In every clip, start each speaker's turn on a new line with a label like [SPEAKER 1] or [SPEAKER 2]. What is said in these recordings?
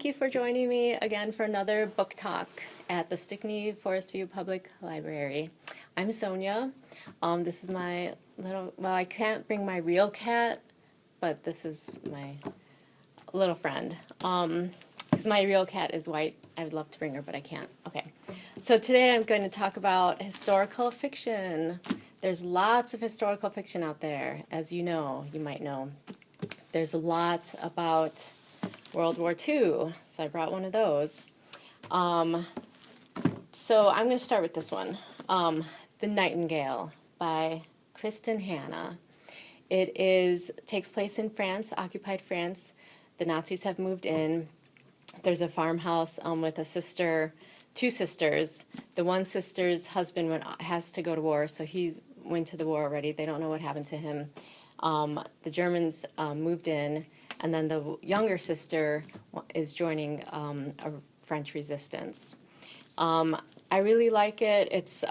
[SPEAKER 1] thank you for joining me again for another book talk at the Stickney-Forest View Public Library. I'm Sonia. This is my little, well, I can't bring my real cat, but this is my little friend. Because my real cat is white. I would love to bring her, but I can't. Okay. So today I'm going to talk about historical fiction. There's lots of historical fiction out there, as you know, you might know. There's a lot about World War II, so I brought one of those. So I'm going to start with this one, The Nightingale by Kristin Hannah. It takes place in France, occupied France. The Nazis have moved in. There's a farmhouse with a sister, two sisters. The one sister's husband has to go to war, so he went to the war already. They don't know what happened to him. The Germans moved in, and then the younger sister is joining a French resistance. I really like it. It's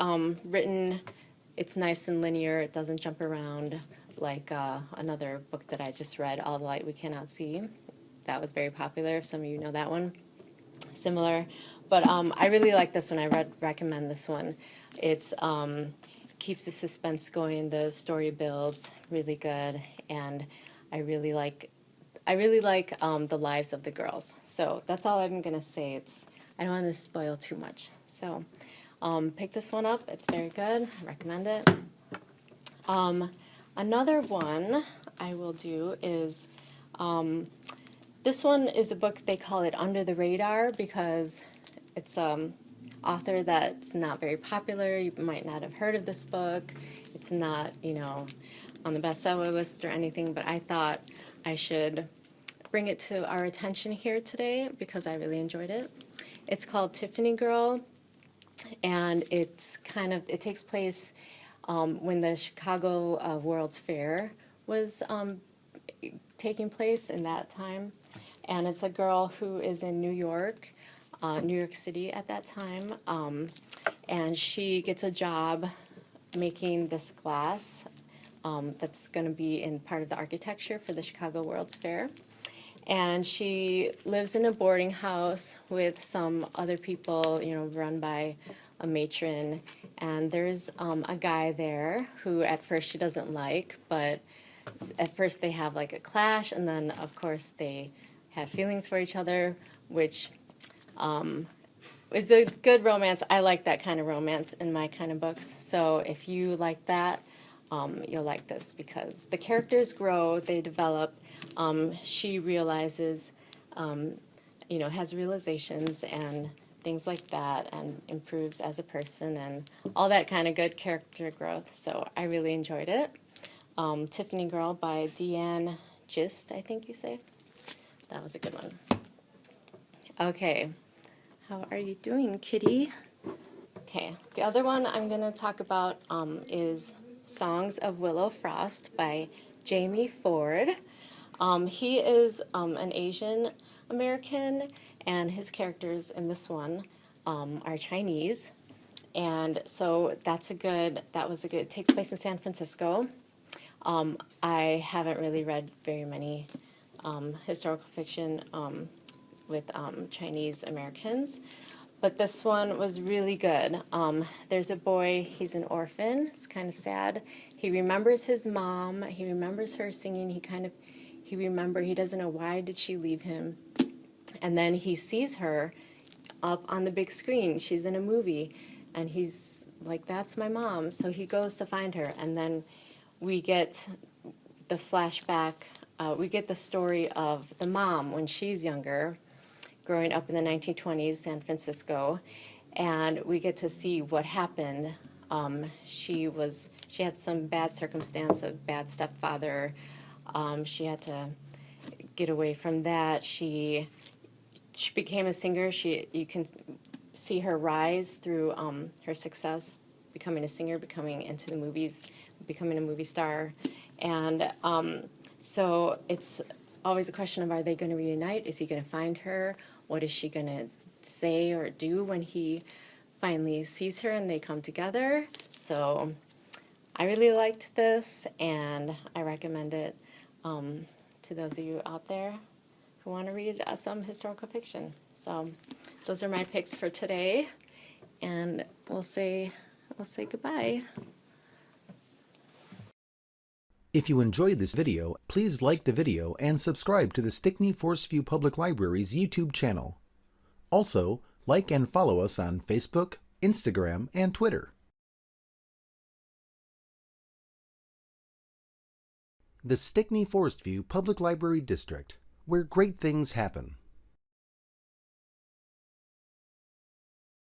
[SPEAKER 1] written, it's nice and linear. It doesn't jump around like another book that I just read, All the Light We Cannot See. That was very popular, if some of you know that one. Similar. But I really like this one. I recommend this one. It's keeps the suspense going. The story builds really good, and I really like the lives of the girls. So that's all I'm gonna say. I don't want to spoil too much. So pick this one up. It's very good. I recommend it. Another one I will do is this one is a book, they call it Under the Radar because it's author that's not very popular. You might not have heard of this book. It's not, on the bestseller list or anything, but I thought I should bring it to our attention here today because I really enjoyed it. It's called Tiffany Girl, and it takes place when the Chicago World's Fair was taking place in that time. And it's a girl who is in New York City at that time, and she gets a job making this glass that's going to be in part of the architecture for the Chicago World's Fair. And she lives in a boarding house with some other people, run by a matron. And there's a guy there who at first she doesn't like, but at first they have like a clash, and then of course they have feelings for each other, which is a good romance. I like that kind of romance in my kind of books. So if you like that, you'll like this because the characters grow, they develop. She realizes, has realizations and things like that, and improves as a person and all that kind of good character growth. So I really enjoyed it. Tiffany Girl by Deeanne, I think you say. That was a good one. Okay, how are you doing, kitty? Okay, the other one I'm going to talk about is Songs of Willow Frost by Jamie Ford. He is an Asian American, and his characters in this one are Chinese. And so it takes place in San Francisco. I haven't really read very many historical fiction with Chinese Americans, but this one was really good. There's a boy, he's an orphan. It's kind of sad. He remembers his mom. He remembers her singing. He doesn't know why did she leave him. And then he sees her up on the big screen. She's in a movie, and he's like, that's my mom. So he goes to find her, and then we get the flashback. We get the story of the mom when she's younger, growing up in the 1920s, San Francisco, and we get to see what happened. She had some bad circumstance, a bad stepfather. She had to get away from that. She became a singer. You can see her rise through her success, becoming a singer, becoming into the movies, becoming a movie star, and so it's always a question of, are they going to reunite? Is he going to find her? What is she going to say or do when he finally sees her and they come together? So I really liked this, and I recommend it to those of you out there who who want to read some historical fiction. So those are my picks for today, and we'll say goodbye.
[SPEAKER 2] If you enjoyed this video, please like the video and subscribe to the Stickney-Forest View Public Library's YouTube channel. Also, like and follow us on Facebook, Instagram, and Twitter. The Stickney-Forest View Public Library District, where great things happen.